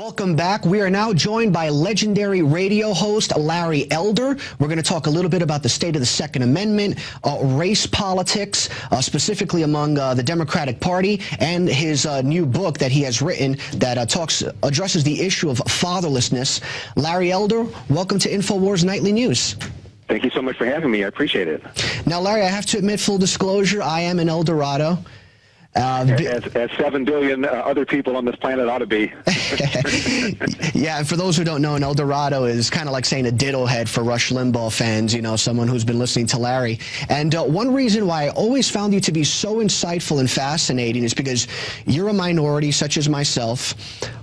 Welcome back. We are now joined by legendary radio host Larry Elder. We're going to talk a little bit about the state of the Second Amendment, race politics, specifically among the Democratic Party, and his new book that he has written that addresses the issue of fatherlessness. Larry Elder, welcome to Infowars Nightly News. Thank you so much for having me. I appreciate it. Now, Larry, I have to admit, full disclosure, I am an El Dorado. As 7 billion other people on this planet ought to be. Yeah, and for those who don't know, an El Dorado is kind of like saying a ditto head for Rush Limbaugh fans, you know, someone who's been listening to Larry. And one reason why I always found you to be so insightful and fascinating is because you're a minority, such as myself,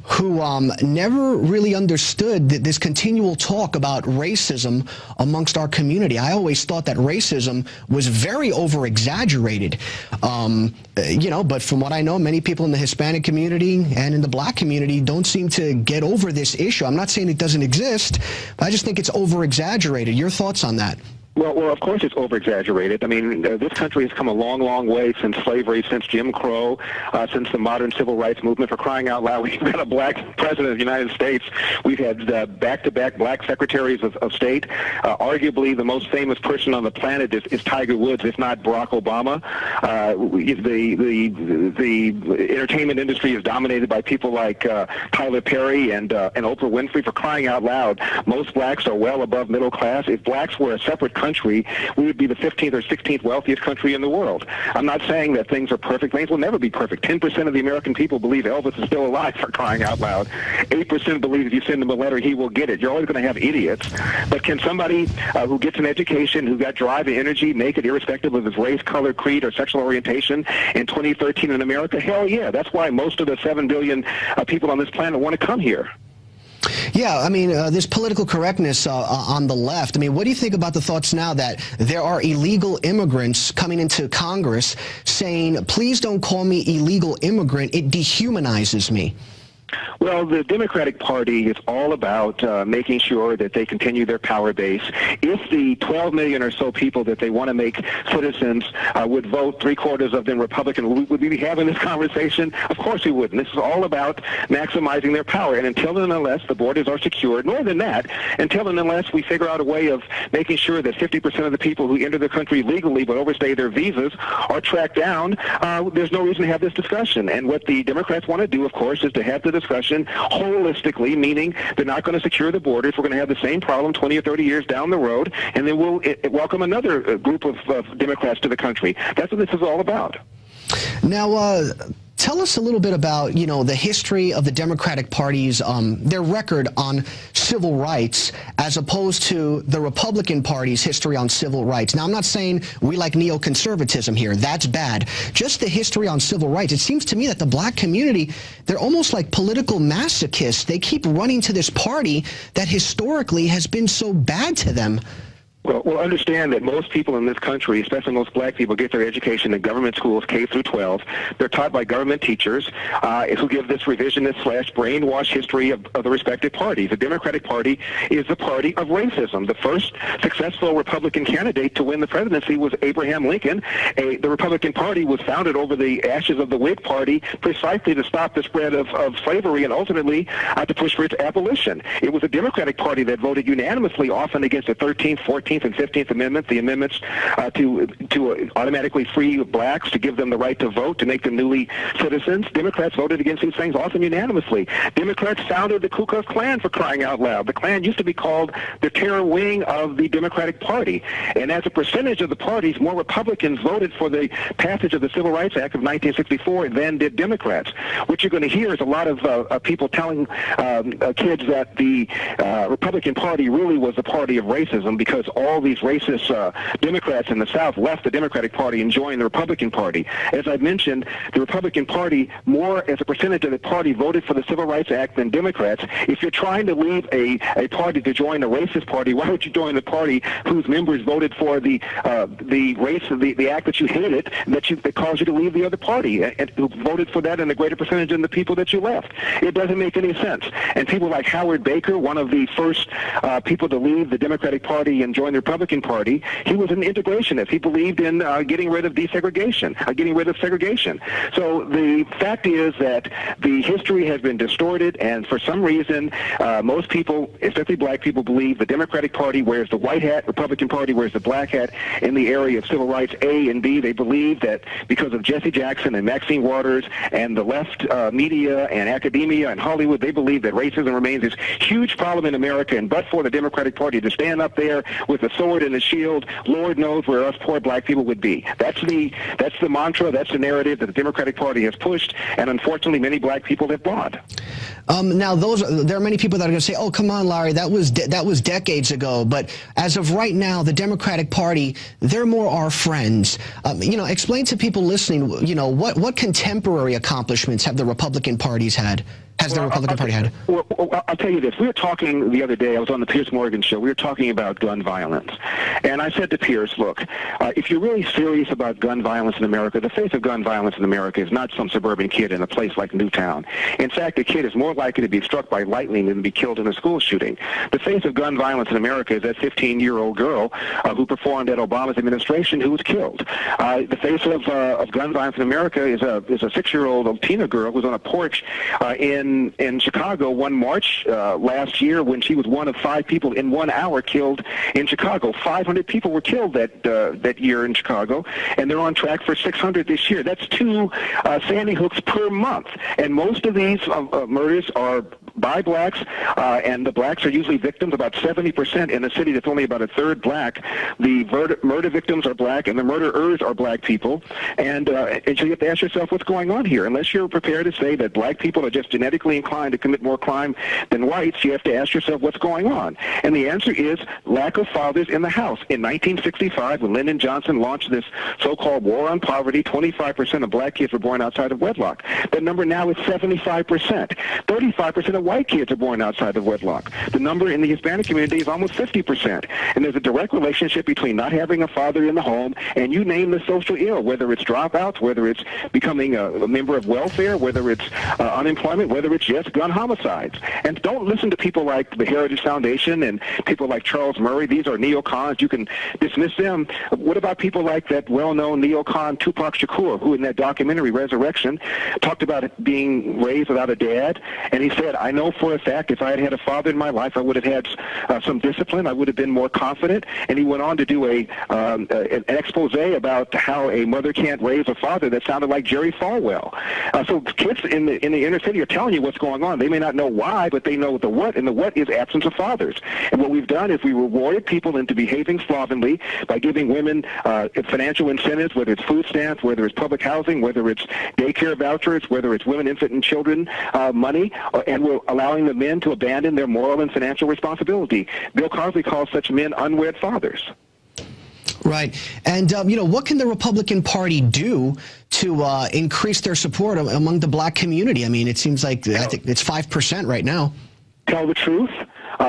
who never really understood this continual talk about racism amongst our community. I always thought that racism was very over-exaggerated. You know, but from what I know, many people in the Hispanic community and in the black community don't seem to get over this issue. I'm not saying it doesn't exist, but I just think it's over-exaggerated. Your thoughts on that? Well, of course it's over-exaggerated. I mean, this country has come a long, long way since slavery, since Jim Crow, since the modern civil rights movement. For crying out loud, we've got a black president of the United States. We've had back-to-back black secretaries of state. Arguably, the most famous person on the planet is Tiger Woods, if not Barack Obama. The entertainment industry is dominated by people like Tyler Perry and Oprah Winfrey. For crying out loud, most blacks are well above middle class. If blacks were a separate country, we would be the 15th or 16th wealthiest country in the world. I'm not saying that things are perfect. Things will never be perfect. 10% of the American people believe Elvis is still alive, for crying out loud. 8% believe if you send him a letter, he will get it. You're always going to have idiots. But can somebody who gets an education, who got drive and energy, make it irrespective of his race, color, creed, or sexual orientation in 2013 in America? Hell yeah. That's why most of the 7 billion people on this planet want to come here. Yeah, I mean, this political correctness on the left, I mean, what do you think about the thoughts now that there are illegal immigrants coming into Congress saying, please don't call me illegal immigrant, it dehumanizes me? Well, the Democratic Party is all about making sure that they continue their power base. If the 12 million or so people that they want to make citizens would vote, 3/4 of them Republican, would we be having this conversation? Of course we wouldn't. This is all about maximizing their power. And until and unless the borders are secured, more than that, until and unless we figure out a way of making sure that 50% of the people who enter the country legally but overstay their visas are tracked down, there's no reason to have this discussion. And what the Democrats want to do, of course, is to have the discussion holistically, meaning they're not going to secure the borders. We're going to have the same problem 20 or 30 years down the road, and then we'll welcome another group of Democrats to the country. That's what this is all about. Now, tell us a little bit about, you know, the history of the Democratic Party's, their record on civil rights as opposed to the Republican Party's history on civil rights. Now, I'm not saying we like neoconservatism here. That's bad. Just the history on civil rights. It seems to me that the black community, they're almost like political masochists. They keep running to this party that historically has been so bad to them. Well, understand that most people in this country, especially most black people, get their education in government schools, K through 12. They're taught by government teachers who give this revisionist / brainwash history of the respective parties. The Democratic Party is the party of racism. The first successful Republican candidate to win the presidency was Abraham Lincoln. The Republican Party was founded over the ashes of the Whig Party precisely to stop the spread of slavery and ultimately to push for its abolition. It was the Democratic Party that voted unanimously, often against the 13th, 14th, and 15th Amendment, the amendments to automatically free blacks, to give them the right to vote, to make them newly citizens. Democrats voted against these things often unanimously. Democrats founded the Ku Klux Klan, for crying out loud. The Klan used to be called the terror wing of the Democratic Party. And as a percentage of the parties, more Republicans voted for the passage of the Civil Rights Act of 1964 than did Democrats. What you're going to hear is a lot of people telling kids that the Republican Party really was the party of racism because all these racist Democrats in the South left the Democratic Party and joined the Republican Party. As I mentioned, the Republican Party, more as a percentage of the party, voted for the Civil Rights Act than Democrats. If you're trying to leave a party to join a racist party, why would you join the party whose members voted for the act that you hated, that caused you to leave the other party, and who voted for that in a greater percentage than the people that you left? It doesn't make any sense. And people like Howard Baker, one of the first people to leave the Democratic Party and join the Republican Party, he was an integrationist. He believed in getting rid of desegregation, getting rid of segregation. So the fact is that the history has been distorted, and for some reason, most people, especially black people, believe the Democratic Party wears the white hat, Republican Party wears the black hat in the area of civil rights A and B. They believe that because of Jesse Jackson and Maxine Waters and the left media and academia and Hollywood, they believe that racism remains this huge problem in America, and but for the Democratic Party to stand up there with a sword and a shield, Lord knows where us poor black people would be. That's the mantra, that's the narrative that the Democratic Party has pushed, and unfortunately many black people have bought. Now, there are many people that are going to say, oh, come on, Larry, that was decades ago. But as of right now, the Democratic Party, they're more our friends. Explain to people listening, what contemporary accomplishments have the Republican parties had? The Republican Party had? Well, I'll tell you this. We were talking the other day, I was on the Piers Morgan show, we were talking about gun violence. And I said to Piers, look, if you're really serious about gun violence in America, the face of gun violence in America is not some suburban kid in a place like Newtown. In fact, the kid is more likely to be struck by lightning than be killed in a school shooting. The face of gun violence in America is that 15-year-old girl who performed at Obama's administration who was killed. The face of gun violence in America is a 6-year-old Latina girl who was on a porch in Chicago one March last year when she was one of 5 people in 1 hour killed in Chicago. 500 people were killed that year in Chicago, and they're on track for 600 this year. That's 2 Sandy Hooks per month, and most of these murders are by blacks, and the blacks are usually victims, about 70% in a city that's only about a third black. The murder victims are black, and the murderers are black people, and so you have to ask yourself what's going on here. Unless you're prepared to say that black people are just genetically inclined to commit more crime than whites, you have to ask yourself what's going on. And the answer is lack of fathers in the house. In 1965, when Lyndon Johnson launched this so-called war on poverty, 25% of black kids were born outside of wedlock. That number now is 75%. 35% of white kids are born outside of wedlock. The number in the Hispanic community is almost 50%. And there's a direct relationship between not having a father in the home and you name the social ill, whether it's dropouts, whether it's becoming a member of welfare, whether it's unemployment, whether it's just gun homicides. And don't listen to people like the Heritage Foundation and people like Charles Murray. These are neocons. You can dismiss them. What about people like that well-known neocon Tupac Shakur, who in that documentary Resurrection talked about being raised without a dad? And he said, I know for a fact if I had had a father in my life, I would have had some discipline. I would have been more confident. And he went on to do an expose about how a mother can't raise a father that sounded like Jerry Falwell. So kids in the inner city are telling you what's going on. They may not know why, but they know the what, and the what is absence of fathers. And what we've done is we rewarded people into behaving slovenly by giving women financial incentives, whether it's food stamps, whether it's public housing, whether it's daycare vouchers, whether it's women, infant, and children money, and we're allowing the men to abandon their moral and financial responsibility. Bill Cosby calls such men unwed fathers. Right. And, what can the Republican Party do to increase their support among the black community? I mean, it seems like I think it's 5% right now. Tell the truth.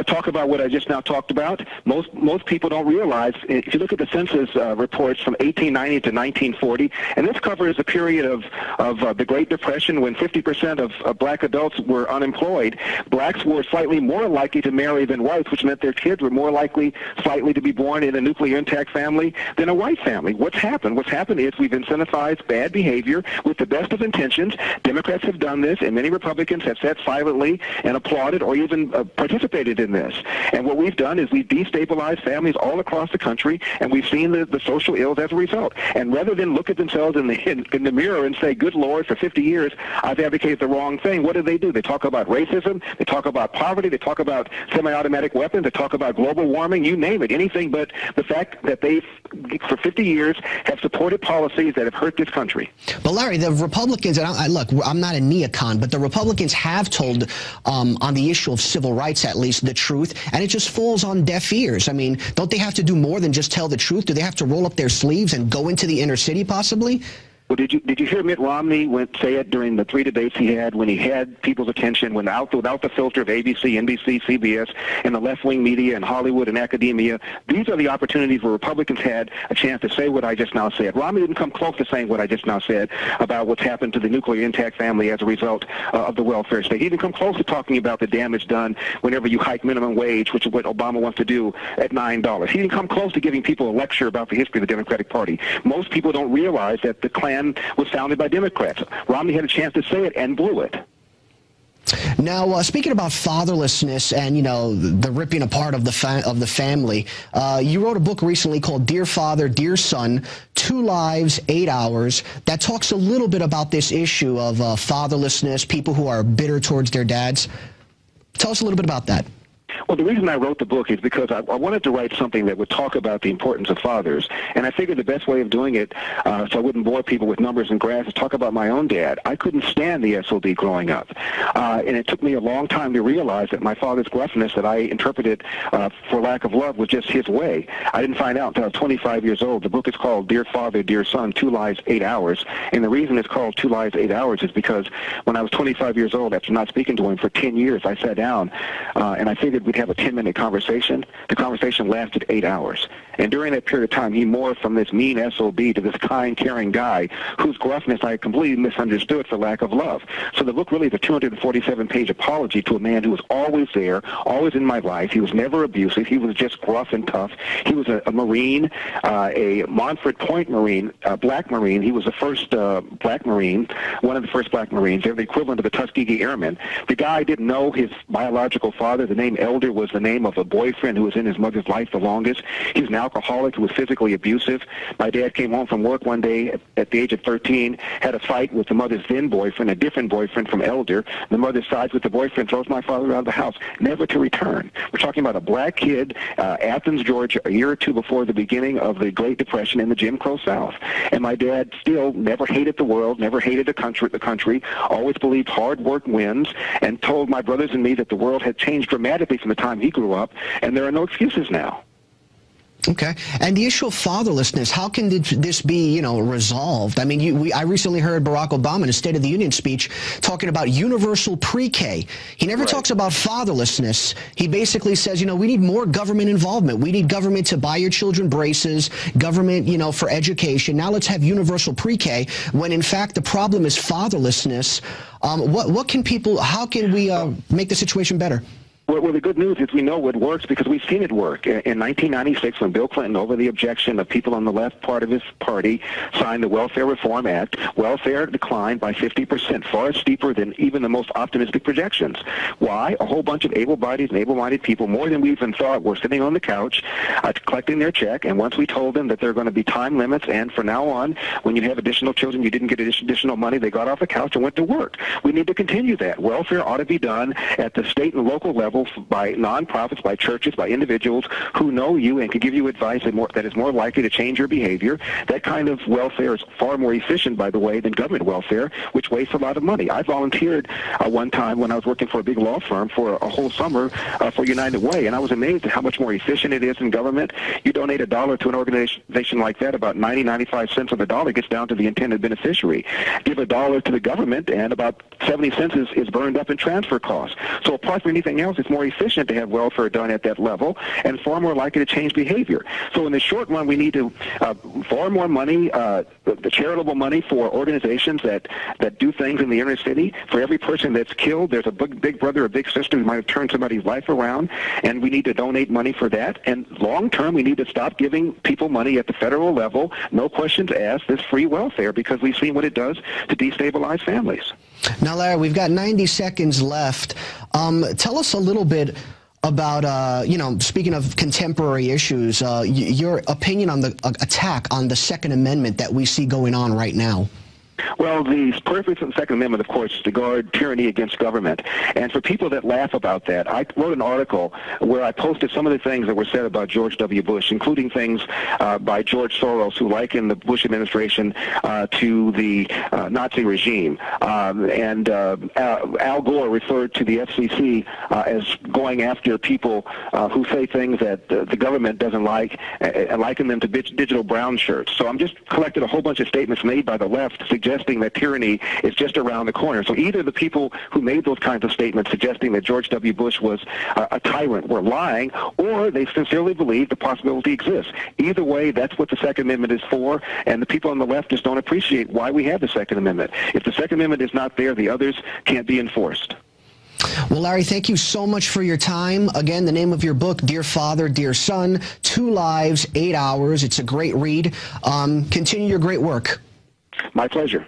Talk about what I just now talked about. Most people don't realize, if you look at the census reports from 1890 to 1940, and this covers a period of the Great Depression when 50% of black adults were unemployed, blacks were slightly more likely to marry than whites, which meant their kids were more likely slightly to be born in a nuclear intact family than a white family. What's happened? What's happened is we've incentivized bad behavior with the best of intentions. Democrats have done this, and many Republicans have sat silently and applauded or even participated in this. And what we've done is we've destabilized families all across the country, and we've seen the social ills as a result. And rather than look at themselves in the mirror and say, good Lord, for 50 years I've advocated the wrong thing, what do? They talk about racism, they talk about poverty, they talk about semi-automatic weapons, they talk about global warming, you name it, anything but the fact that they, for 50 years, have supported policies that have hurt this country. But Larry, the Republicans, and look, I'm not a neocon, but the Republicans have told on the issue of civil rights, at least, the truth, and it just falls on deaf ears. I mean, don't they have to do more than just tell the truth? Do they have to roll up their sleeves and go into the inner city, possibly? Well, did you hear Mitt Romney say it during the 3 debates he had, when he had people's attention without the filter of ABC, NBC, CBS, and the left-wing media and Hollywood and academia? These are the opportunities where Republicans had a chance to say what I just now said. Romney didn't come close to saying what I just now said about what's happened to the nuclear intact family as a result of the welfare state. He didn't come close to talking about the damage done whenever you hike minimum wage, which is what Obama wants to do, at $9. He didn't come close to giving people a lecture about the history of the Democratic Party. Most people don't realize that the Klan was founded by Democrats. Romney had a chance to say it and blew it. Now, speaking about fatherlessness and, you know, the ripping apart of the family, you wrote a book recently called Dear Father, Dear Son, 2 Lives, 8 Hours, that talks a little bit about this issue of fatherlessness, people who are bitter towards their dads. Tell us a little bit about that. Well, the reason I wrote the book is because I wanted to write something that would talk about the importance of fathers. And I figured the best way of doing it, so I wouldn't bore people with numbers and graphs, is talk about my own dad. I couldn't stand the SOB growing up. And it took me a long time to realize that my father's gruffness that I interpreted for lack of love was just his way. I didn't find out until I was 25 years old. The book is called Dear Father, Dear Son, 2 Lives, 8 Hours. And the reason it's called 2 Lives, 8 Hours is because when I was 25 years old, after not speaking to him for 10 years, I sat down and I figured we'd have a 10-minute conversation. The conversation lasted 8 hours. And during that period of time, he morphed from this mean SOB to this kind, caring guy whose gruffness I completely misunderstood for lack of love. So the book really is a 247-page apology to a man who was always there, always in my life. He was never abusive. He was just gruff and tough. He was a Marine, a Montford Point Marine, a black Marine. He was the first black Marine, one of the first black Marines. They're the equivalent of the Tuskegee Airmen. The guy didn't know his biological father. The name Elder was the name of a boyfriend who was in his mother's life the longest. He was an alcoholic who was physically abusive. My dad came home from work one day at the age of 13, had a fight with the mother's then boyfriend, a different boyfriend from Elder. The mother sides with the boyfriend, throws my father out of the house, never to return. We're talking about a black kid, Athens, Georgia, a year or two before the beginning of the Great Depression in the Jim Crow South. And my dad still never hated the world, never hated the country, always believed hard work wins, and told my brothers and me that the world had changed dramatically from the time he grew up, and there are no excuses now. Okay. And the issue of fatherlessness, how can this be, you know, resolved? I mean, I recently heard Barack Obama in a State of the Union speech talking about universal pre-K. He never talks about fatherlessness. He basically says, you know, we need more government involvement. We need government to buy your children braces, government, you know, for education. Now let's have universal pre-K, when in fact the problem is fatherlessness. How can we make the situation better? Well, the good news is we know it works because we've seen it work. In 1996, when Bill Clinton, over the objection of people on the left part of his party, signed the Welfare Reform Act, welfare declined by 50%, far steeper than even the most optimistic projections. Why? A whole bunch of able-bodied and able-minded people, more than we even thought, were sitting on the couch collecting their check, and once we told them that there are going to be time limits, and from now on, when you have additional children, you didn't get additional money, they got off the couch and went to work. We need to continue that. Welfare ought to be done at the state and local level by nonprofits, by churches, by individuals who know you and can give you advice that is more likely to change your behavior. That kind of welfare is far more efficient, by the way, than government welfare, which wastes a lot of money. I volunteered one time when I was working for a big law firm for a whole summer for United Way, and I was amazed at how much more efficient it is in government. You donate $1 to an organization like that, about 95 cents of the dollar gets down to the intended beneficiary. Give $1 to the government, and about 70 cents is burned up in transfer costs. So apart from anything else, it's more efficient to have welfare done at that level and far more likely to change behavior. So in the short run, we need to far more money, the charitable money for organizations that do things in the inner city. For every person that's killed, there's a big brother or big sister who might have turned somebody's life around, and we need to donate money for that. And long term, we need to stop giving people money at the federal level, no questions asked, this free welfare, because we've seen what it does to destabilize families. Now, Larry, we've got 90 seconds left. Tell us a little bit about, you know, speaking of contemporary issues, your opinion on the attack on the Second Amendment that we see going on right now. Well, the purpose of the Second Amendment, of course, is to guard tyranny against government. And for people that laugh about that, I wrote an article where I posted some of the things that were said about George W. Bush, including things by George Soros, who likened the Bush administration to the Nazi regime. Al Gore referred to the FCC as going after people who say things that the government doesn't like, and liken them to digital brown shirts. So I'm just collected a whole bunch of statements made by the left suggesting that tyranny is just around the corner. So either the people who made those kinds of statements suggesting that George W. Bush was a tyrant were lying, or they sincerely believe the possibility exists. Either way, that's what the Second Amendment is for, and the people on the left just don't appreciate why we have the Second Amendment. If the Second Amendment is not there, the others can't be enforced. Well, Larry, thank you so much for your time. Again, the name of your book, Dear Father, Dear Son, 2 Lives, 8 Hours. It's a great read. Continue your great work. My pleasure.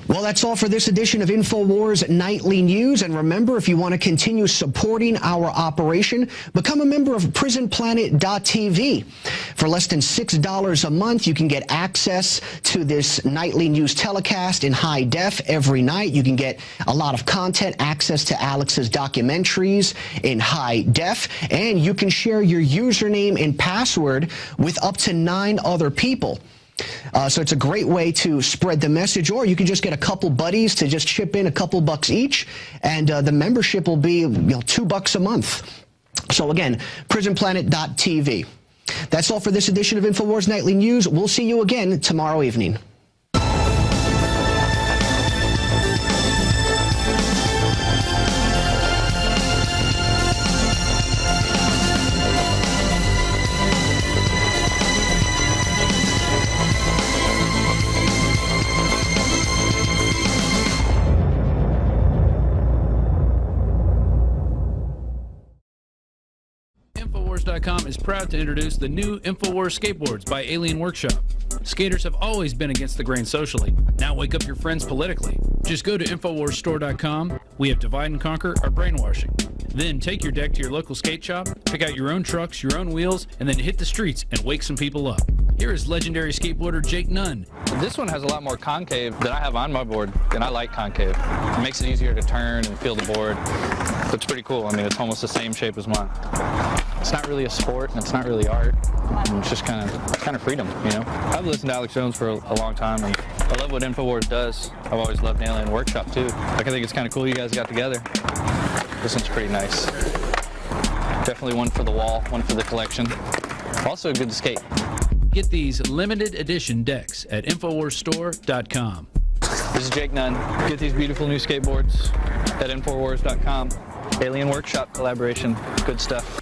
Well, that's all for this edition of Infowars Nightly News. And remember, if you want to continue supporting our operation, become a member of prisonplanet.tv. For less than $6 a month, you can get access to this nightly news telecast in high def every night. You can get a lot of content, access to Alex's documentaries in high def, and you can share your username and password with up to 9 other people. So it's a great way to spread the message, or you can just get a couple buddies to just chip in a couple bucks each, and the membership will be $2 a month. So again, prisonplanet.tv. That's all for this edition of Infowars Nightly News. We'll see you again tomorrow evening. Infowars.com is proud to introduce the new Infowars skateboards by Alien Workshop. Skaters have always been against the grain socially. Now wake up your friends politically. Just go to InfowarsStore.com. We have Divide and Conquer or Brainwashing. Then take your deck to your local skate shop, pick out your own trucks, your own wheels, and then hit the streets and wake some people up. Here is legendary skateboarder Jake Nunn. This one has a lot more concave than I have on my board, and I like concave. It makes it easier to turn and feel the board. It's pretty cool. I mean, it's almost the same shape as mine. It's not really a sport, and it's not really art. It's just kind of freedom, you know? I've listened to Alex Jones for a long time, and I love what Infowars does. I've always loved Alien Workshop, too. Like, I think it's kind of cool you guys got together. This one's pretty nice. Definitely one for the wall, one for the collection. Also good to skate. Get these limited edition decks at InfowarsStore.com. This is Jake Nunn. Get these beautiful new skateboards at Infowars.com. Alien Workshop collaboration. Good stuff.